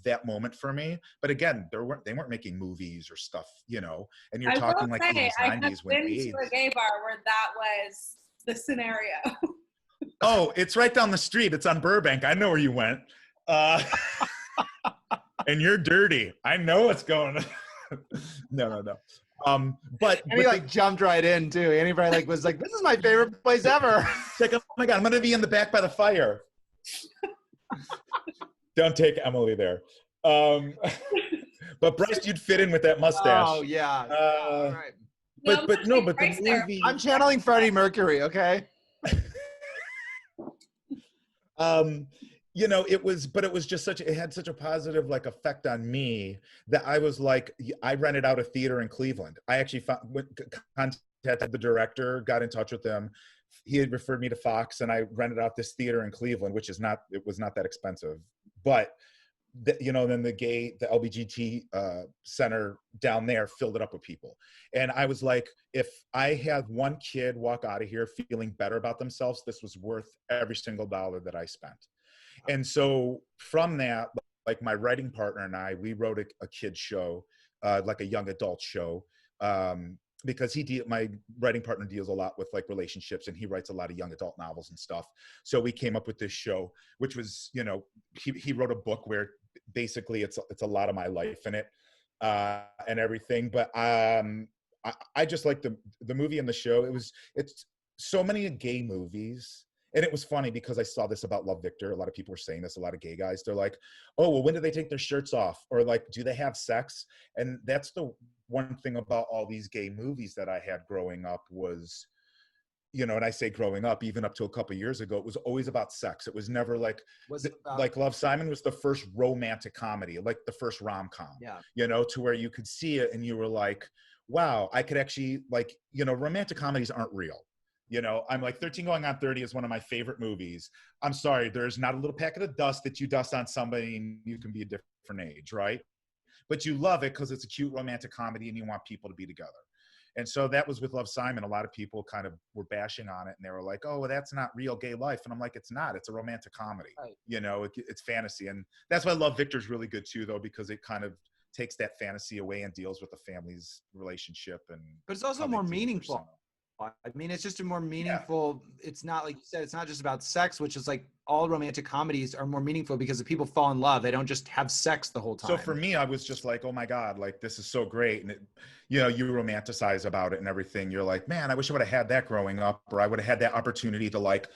that moment for me. But again, they weren't making movies or stuff, you know. And you're talking like 80s, 90s when I've been to a gay bar where that was the scenario. Oh, it's right down the street. It's on Burbank. I know where you went. And you're dirty. I know what's going on. No. But he like jumped right in too. Anybody like was like, this is my favorite place ever. Like, oh my God, I'm gonna be in the back by the fire. Don't take Emily there. But Bryce, you'd fit in with that mustache. Oh yeah. All right. But the movie. I'm channeling Freddie Mercury. Okay. You know, it was just it had such a positive like effect on me that I was like, I rented out a theater in Cleveland. I actually contacted the director, got in touch with them. He had referred me to Fox, and I rented out this theater in Cleveland, which was not that expensive. But you know, then the LBGT center down there filled it up with people. And I was like, if I had one kid walk out of here feeling better about themselves, this was worth every single dollar that I spent. And so from that, like my writing partner and I, we wrote a kid's show, like a young adult show. because my writing partner deals a lot with like relationships, and he writes a lot of young adult novels and stuff. So we came up with this show, which was, you know, he wrote a book where basically it's a lot of my life in it, and everything. But I just like the movie and the show. It's so many gay movies. And it was funny because I saw this about Love Victor. A lot of people were saying this, a lot of gay guys. They're like, oh, well, when do they take their shirts off? Or like, do they have sex? And that's the one thing about all these gay movies that I had growing up was, you know, and I say growing up, even up to a couple of years ago, it was always about sex. It was never like, like Love, Simon was the first romantic comedy, like the first rom-com, you know, to where you could see it and you were like, wow, I could actually like, you know, romantic comedies aren't real. You know, I'm like 13 going on 30 is one of my favorite movies. I'm sorry, there's not a little packet of dust that you dust on somebody and you can be a different age, right? But you love it because it's a cute romantic comedy and you want people to be together. And so that was with Love, Simon. A lot of people kind of were bashing on it and they were like, oh, well, that's not real gay life. And I'm like, it's not. It's a romantic comedy. Right. You know, it's fantasy. And that's why Love, Victor's really good too, though, because it kind of takes that fantasy away and deals with the family's relationship. But it's also more meaningful. I mean, it's just a more meaningful, it's not like you said, it's not just about sex, which is like all romantic comedies are more meaningful because the people fall in love. They don't just have sex the whole time. So for me, I was just like, oh my God, like this is so great. And, you know, you romanticize about it and everything. You're like, man, I wish I would have had that growing up, or I would have had that opportunity to like,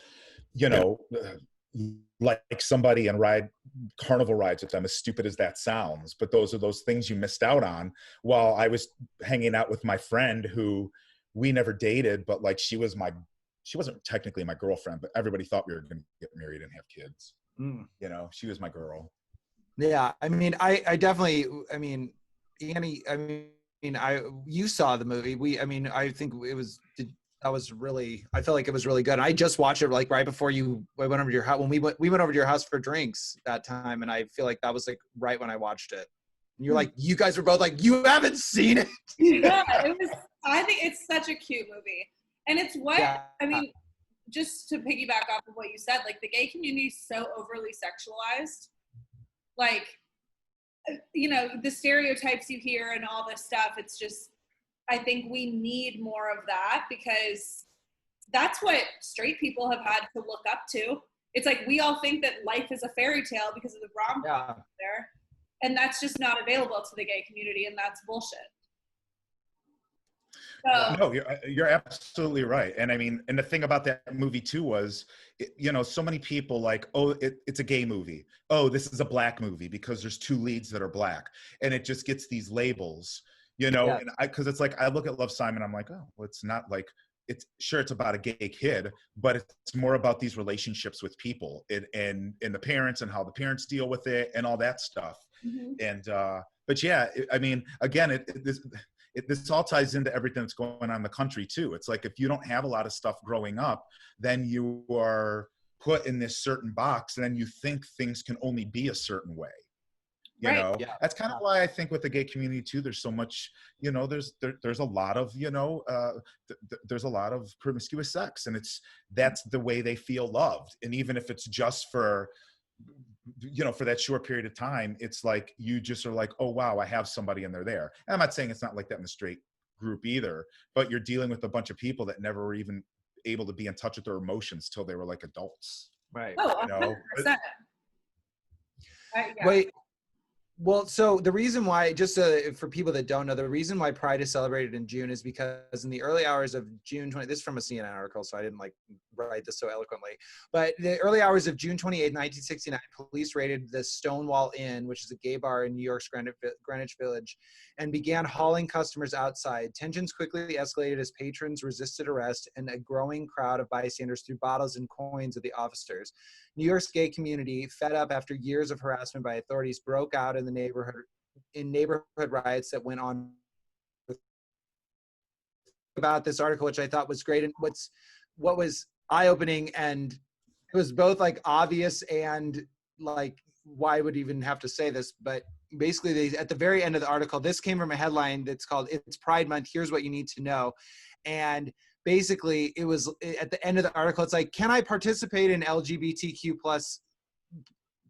you know, like somebody and ride carnival rides with them, as stupid as that sounds. But those are those things you missed out on while I was hanging out with my friend who, we never dated, but like she wasn't technically my girlfriend, but everybody thought we were going to get married and have kids. You know, she was my girl. Yeah. I mean, I definitely, I mean, Annie, I mean, you saw the movie. I think I felt like it was really good. And I just watched it like right before I went over to your house, when we went over to your house for drinks that time. And I feel like that was like right when I watched it. And you're like, you guys were both like, you haven't seen it. Yeah, I think it's such a cute movie. And it's I mean, just to piggyback off of what you said, like the gay community is so overly sexualized. Like, you know, the stereotypes you hear and all this stuff, it's just, I think we need more of that because that's what straight people have had to look up to. It's like, we all think that life is a fairy tale because of the rom-com there. And that's just not available to the gay community, and that's bullshit. So, no, you're absolutely right. And I mean, and the thing about that movie too was, you know, so many people like, oh, it's a gay movie. Oh, this is a black movie because there's two leads that are black. And it just gets these labels, you know, and because it's like, I look at Love, Simon, I'm like, oh, well, it's not like, it's about a gay kid, but it's more about these relationships with people and the parents and how the parents deal with it and all that stuff. Mm-hmm. And, but yeah, I mean, again, this all ties into everything that's going on in the country too. It's like, if you don't have a lot of stuff growing up, then you are put in this certain box and then you think things can only be a certain way. You know, that's kind of why I think with the gay community too, there's so much, you know, there's a lot of, you know, there's a lot of promiscuous sex, and that's the way they feel loved. And even if it's just for, you know, for that short period of time, it's like, you just are like, oh, wow, I have somebody and they're there. And I'm not saying it's not like that in the straight group either, but you're dealing with a bunch of people that never were even able to be in touch with their emotions till they were like adults. Right. Oh, 100%. Wait. Well, so the reason why, just for people that don't know, the reason why Pride is celebrated in June is because in the early hours of June 20, this is from a CNN article, so I didn't like write this so eloquently, but the early hours of June 28, 1969, police raided the Stonewall Inn, which is a gay bar in New York's Greenwich Village, and began hauling customers outside. Tensions quickly escalated as patrons resisted arrest, and a growing crowd of bystanders threw bottles and coins at the officers. New York's gay community, fed up after years of harassment by authorities, broke out in neighborhood riots that went on. About this article, which I thought was great, and what was eye-opening, and it was both like obvious and like, why would even have to say this, but basically at the very end of the article, this came from a headline that's called "It's Pride Month, Here's What You Need to Know." And basically it was at the end of the article, it's like, can I participate in LGBTQ plus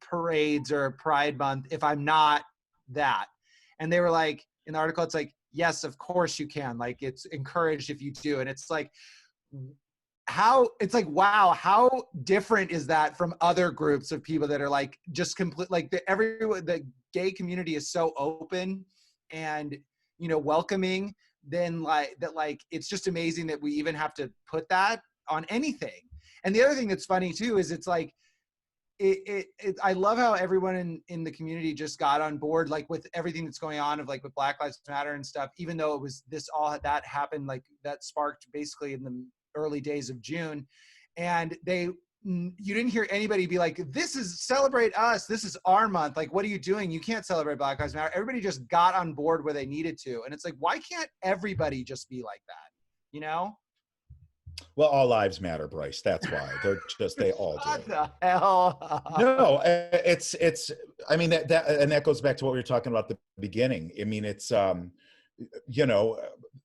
parades or Pride Month if I'm not that? And they were like, in the article, it's like, yes, of course you can. Like, it's encouraged if you do. And it's like, wow, how different is that from other groups of people that are like just complete, like the gay community is so open and, you know, welcoming, then like that, like, it's just amazing that we even have to put that on anything. And the other thing that's funny too, is it's like, I love how everyone in the community just got on board, like with everything that's going on of like with Black Lives Matter and stuff, even though it was that happened, like that sparked basically in the early days of June. And you didn't hear anybody be like, this is celebrate us. This is our month. Like, what are you doing? You can't celebrate Black Lives Matter. Everybody just got on board where they needed to. And it's like, why can't everybody just be like that? You know? Well, all lives matter, Bryce. That's why they all do. What the hell? No, I mean, that goes back to what we were talking about at the beginning. I mean, it's, you know,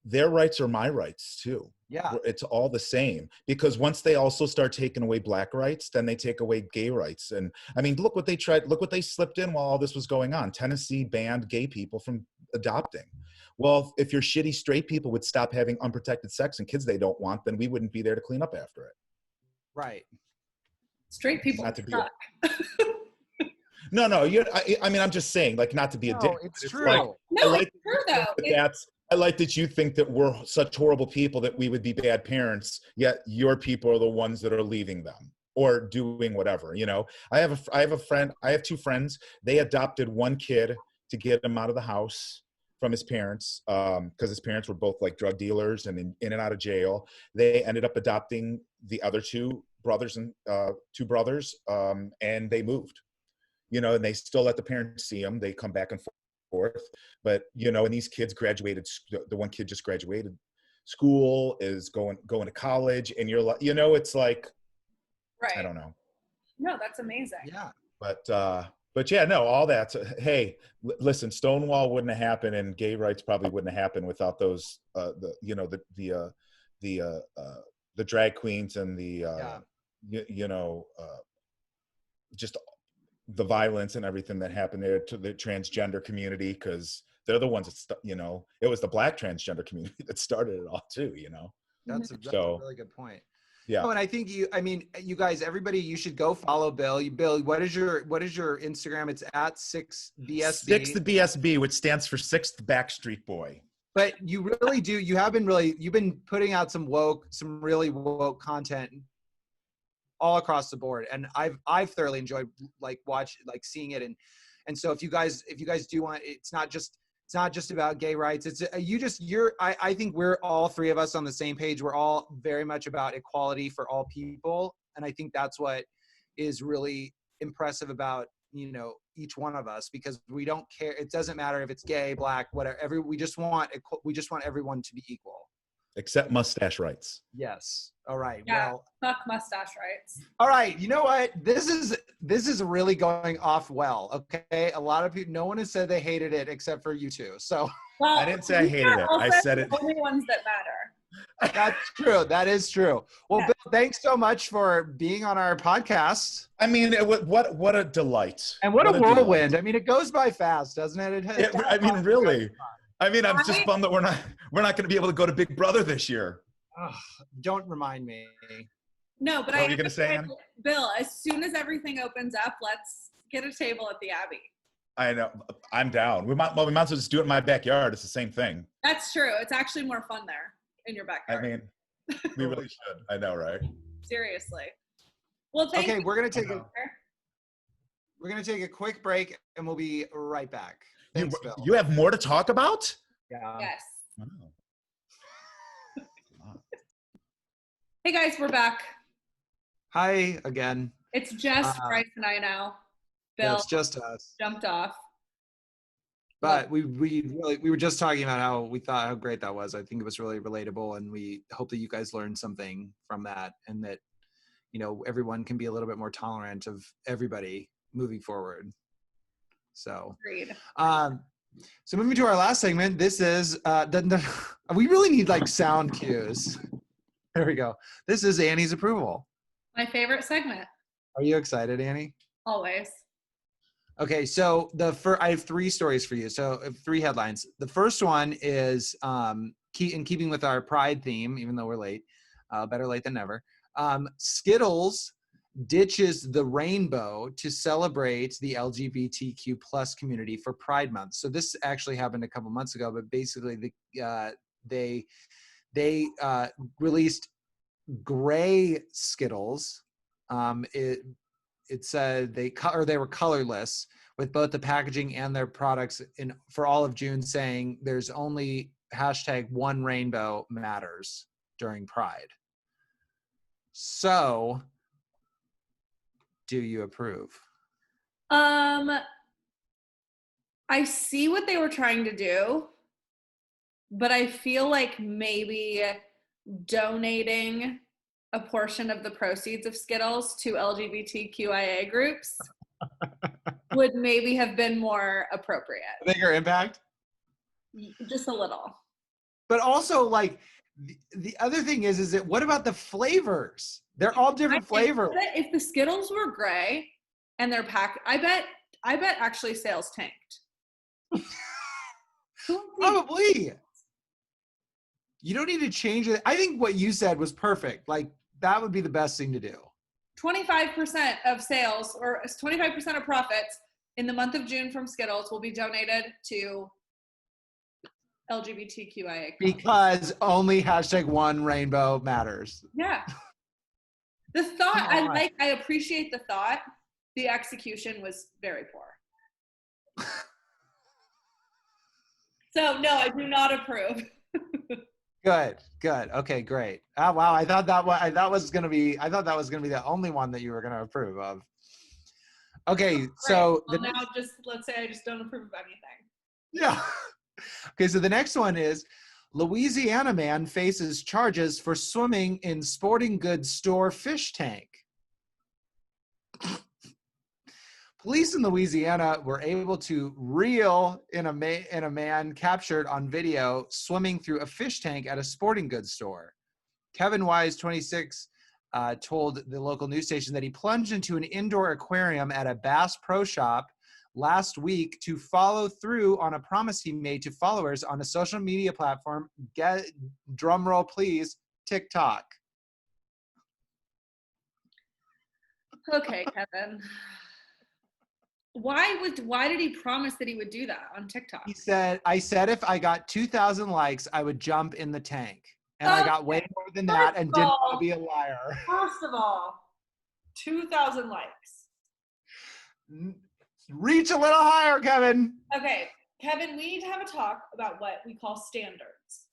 their rights are my rights too. Yeah. It's all the same, because once they also start taking away Black rights, then they take away gay rights. And I mean, look what they slipped in while all this was going on. Tennessee banned gay people from adopting. Well, if your shitty straight people would stop having unprotected sex and kids they don't want, then we wouldn't be there to clean up after it. Right. Straight people Not to be suck. No, I mean, I'm just saying, like, not to be a dick. It's true. Like, No, it's true though. I like that you think that we're such horrible people that we would be bad parents, yet your people are the ones that are leaving them or doing whatever, you know? I have two friends. They adopted one kid to get him out of the house from his parents, because his parents were both like drug dealers and in and out of jail. They ended up adopting the other two brothers, and they moved, you know, and they still let the parents see them. They come back and forth, but you know, and these kids graduated. The one kid just graduated school, is going to college, and you're like, you know, it's like, Right. I don't know. No, that's amazing. Yeah. But yeah, no, all that. Hey, listen, Stonewall wouldn't have happened, and gay rights probably wouldn't have happened without those, the drag queens and just the violence and everything that happened there to the transgender community, because they're the ones that, you know, it was the Black transgender community that started it all too, you know. That's a really good point. Yeah. Oh, and I think you guys, everybody, you should go follow Bill. Bill, what is your Instagram? It's at 6BSB. 6BSB, which stands for Sixth Backstreet Boy. But you really do. You've been putting out some really woke content all across the board, and I've thoroughly enjoyed seeing it. And so if you guys do want, it's not just about gay rights. I think we're all three of us on the same page. We're all very much about equality for all people. And I think that's what is really impressive about, you know, each one of us, because we don't care. It doesn't matter if it's gay, Black, whatever. We just want everyone to be equal. Except mustache rights. Yes. All right. Yeah, well, fuck mustache rights. All right. You know what? This is really going off well. Okay. A lot of people, no one has said they hated it except for you two. So Well, I didn't say I hated it. I said it. The only ones that matter. that's true. That is true. Well, Yeah. Bill, thanks so much for being on our podcast. I mean, what a delight. And what a whirlwind. Delight. I mean, it goes by fast, doesn't it? I mean, really. I mean, I'm just bummed that we're not going to be able to go to Big Brother this year. Oh, don't remind me. No, but What were you gonna say, Anna? Bill, as soon as everything opens up, let's get a table at the Abbey. I know. I'm down. We might as well just do it in my backyard. It's the same thing. That's true. It's actually more fun there in your backyard. I mean, we really should. I know, right? Seriously. Well, thank you. We're gonna take a quick break, and we'll be right back. Thanks, Bill. You have more to talk about? Yeah. Yes. Wow. Hey guys, we're back. Hi again. It's just Bryce and I now. Bill Yeah, it's just us. jumped off. But we were just talking about how we thought how great that was. I think it was really relatable, and we hope that you guys learned something from that, and that, you know, everyone can be a little bit more tolerant of everybody moving forward. So, Agreed. So moving to our last segment, this is we really need like sound cues. There we go. This is Annie's approval. My favorite segment. Are you excited, Annie? Always. Okay, so I have three stories for you. So three headlines. The first one is in keeping with our Pride theme, even though we're late, better late than never. Skittles ditches the rainbow to celebrate the LGBTQ plus community for Pride Month. So this actually happened a couple months ago, but basically they released gray Skittles. It said they were colorless with both the packaging and their products for all of June, saying there's only #one rainbow matters during Pride. So, do you approve? I see what they were trying to do, but I feel like maybe donating a portion of the proceeds of Skittles to LGBTQIA groups would maybe have been more appropriate. Bigger impact? Just a little. But also, like, the other thing is that what about the flavors? They're all different flavors. If the Skittles were gray and they're packed, I bet actually sales tanked. Probably. You don't need to change it. I think what you said was perfect. Like, that would be the best thing to do. 25% of sales or 25% of profits in the month of June from Skittles will be donated to LGBTQIA. Because only #one rainbow matters. Yeah. The thought, I appreciate the thought. The execution was very poor. So no, I do not approve. Good. Okay, great. Oh, wow. I thought that was going to be the only one that you were going to approve of. Okay, so well, now let's say I just don't approve of anything. Yeah. Okay, so the next one is Louisiana man faces charges for swimming in sporting goods store fish tank. Police in Louisiana were able to reel in a man captured on video swimming through a fish tank at a sporting goods store. Kevin Wise, 26, told the local news station that he plunged into an indoor aquarium at a Bass Pro Shop last week to follow through on a promise he made to followers on a social media platform. Get drumroll, please, TikTok. Okay, Kevin. Why did he promise that he would do that on TikTok? He said, I said if I got 2,000 likes, I would jump in the tank. And I got way more than that and didn't want to be a liar. First of all, 2,000 likes. Reach a little higher, Kevin. Okay, Kevin, we need to have a talk about what we call standards.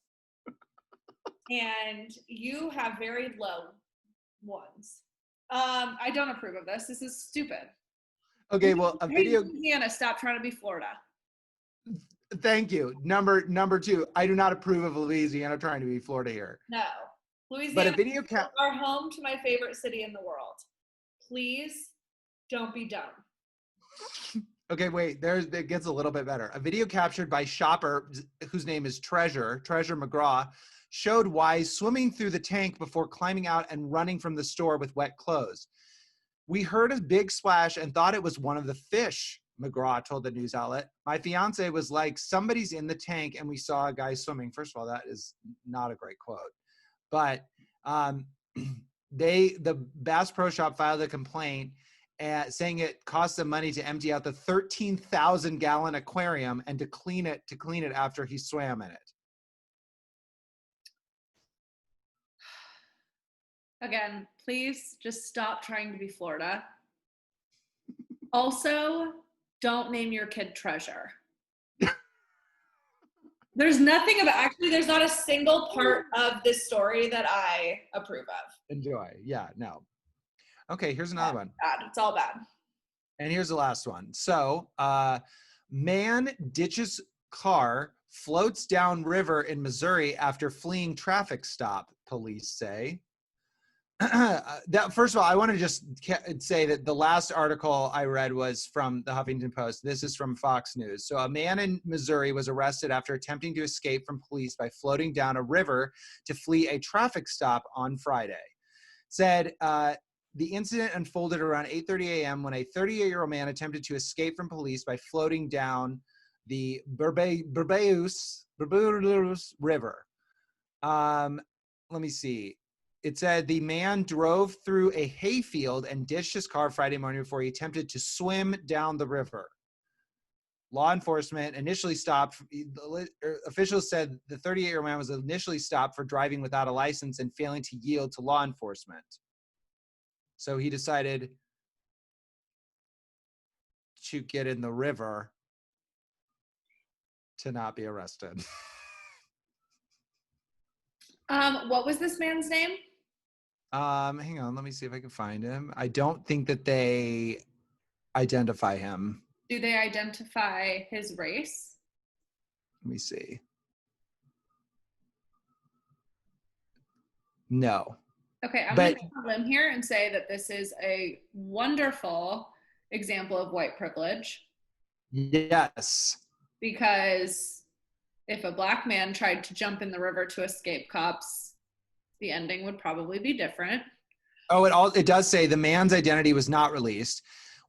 And you have very low ones. I don't approve of this. This is stupid. Okay, well, a video. Louisiana, stop trying to be Florida. Thank you. Number two, I do not approve of Louisiana trying to be Florida here. No, Louisiana. But a video are home to my favorite city in the world. Please don't be dumb. Okay, wait. It gets a little bit better. A video captured by shopper whose name is Treasure McGraw showed Wise swimming through the tank before climbing out and running from the store with wet clothes. We heard a big splash and thought it was one of the fish, McGraw told the news outlet. My fiance was like, somebody's in the tank and we saw a guy swimming. First of all, that is not a great quote. But the Bass Pro Shop filed a complaint saying it cost them money to empty out the 13,000-gallon aquarium and to clean it after he swam in it. Again, please just stop trying to be Florida. Also, don't name your kid Treasure. There's not a single part of this story that I approve of. Enjoy. Yeah, no. Okay, here's another one. Bad. It's all bad. And here's the last one. So, man ditches car, floats down river in Missouri after fleeing traffic stop, police say. First of all, I want to just say that the last article I read was from the Huffington Post. This is from Fox News. So a man in Missouri was arrested after attempting to escape from police by floating down a river to flee a traffic stop on Friday. Said the incident unfolded around 8:30 a.m. when a 38-year-old man attempted to escape from police by floating down the Berbeus River. Let me see. It said the man drove through a hayfield and ditched his car Friday morning before he attempted to swim down the river. Law enforcement initially stopped. Officials said the 38-year-old man was initially stopped for driving without a license and failing to yield to law enforcement. So he decided to get in the river to not be arrested. What was this man's name? Hang on, let me see if I can find him. I don't think that they identify him. Do they identify his race? Let me see. No. Okay, I'm going to go on a limb here and say that this is a wonderful example of white privilege. Yes. Because if a black man tried to jump in the river to escape cops, the ending would probably be different. Oh, it does say the man's identity was not released.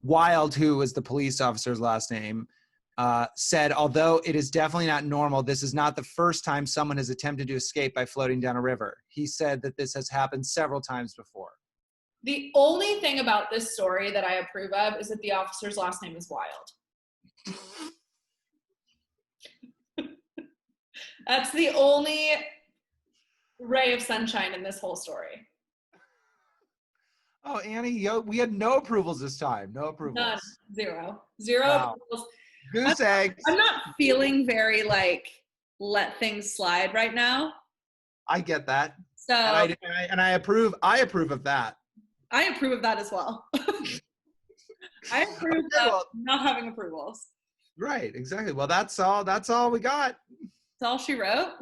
Wild, who was the police officer's last name, said, although it is definitely not normal, this is not the first time someone has attempted to escape by floating down a river. He said that this has happened several times before. The only thing about this story that I approve of is that the officer's last name is Wild. That's the only ray of sunshine in this whole story. Oh, Annie, we had no approvals this time. No approvals. None. Zero. Zero Wow. approvals. Goose eggs. I'm not feeling very let things slide right now. I get that. So and I approve. I approve of that. I approve of that as well. I approve of not having approvals. Right, exactly. Well, that's all we got. That's all she wrote.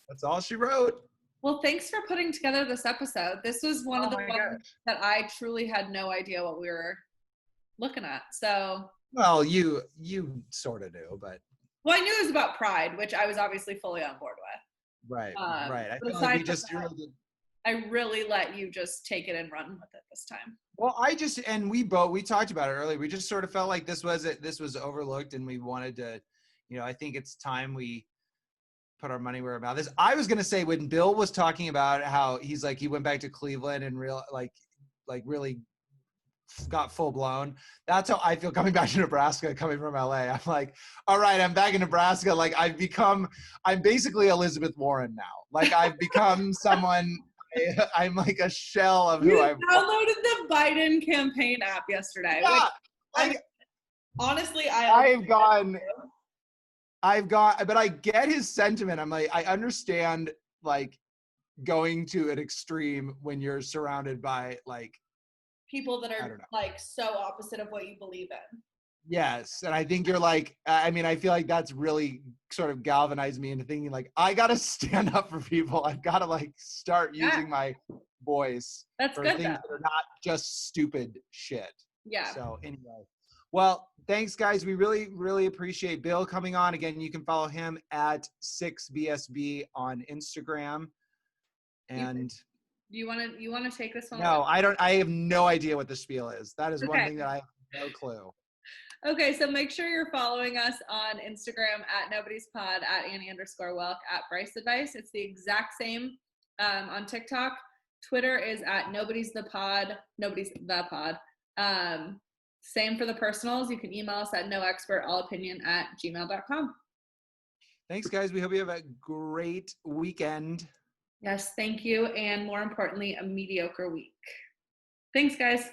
That's all she wrote. Well, thanks for putting together this episode. This was one of the ones that I truly had no idea what we were looking at. So, well, you sort of knew, but well, I knew it was about Pride, which I was obviously fully on board with. Right, right. I feel like I really let you just take it and run with it this time. Well, we talked about it earlier. We just sort of felt like this was overlooked, and we wanted to, I think it's time we put our money where our mouth is. I was gonna say, when Bill was talking about how he's like he went back to Cleveland and really got full blown. That's how I feel coming back to Nebraska, coming from LA. I'm like, all right, I'm back in Nebraska. Like I'm basically Elizabeth Warren now. Like I've become someone. I'm like a shell of who I downloaded the Biden campaign app yesterday. Yeah, honestly, but I get his sentiment. I'm like, I understand like going to an extreme when you're surrounded by like people that are like so opposite of what you believe in. Yes. And I think you're like, I feel like that's really sort of galvanized me into thinking like, I got to stand up for people. I've got to like start using my voice for things that are not just stupid shit. Yeah. So anyway, well, thanks guys. We really, really appreciate Bill coming on. Again, you can follow him at 6BSB on Instagram. And you want to take this one? No, I don't. I have no idea what the spiel is. That is one thing that I have no clue. Okay, so make sure you're following us on Instagram at Nobody's Pod, at Annie_Welk, at Bryce Advice. It's the exact same on TikTok. Twitter is at Nobody's the Pod. Same for the personals. You can email us at noexpertallopinion@gmail.com. Thanks, guys. We hope you have a great weekend. Yes, thank you. And more importantly, a mediocre week. Thanks, guys.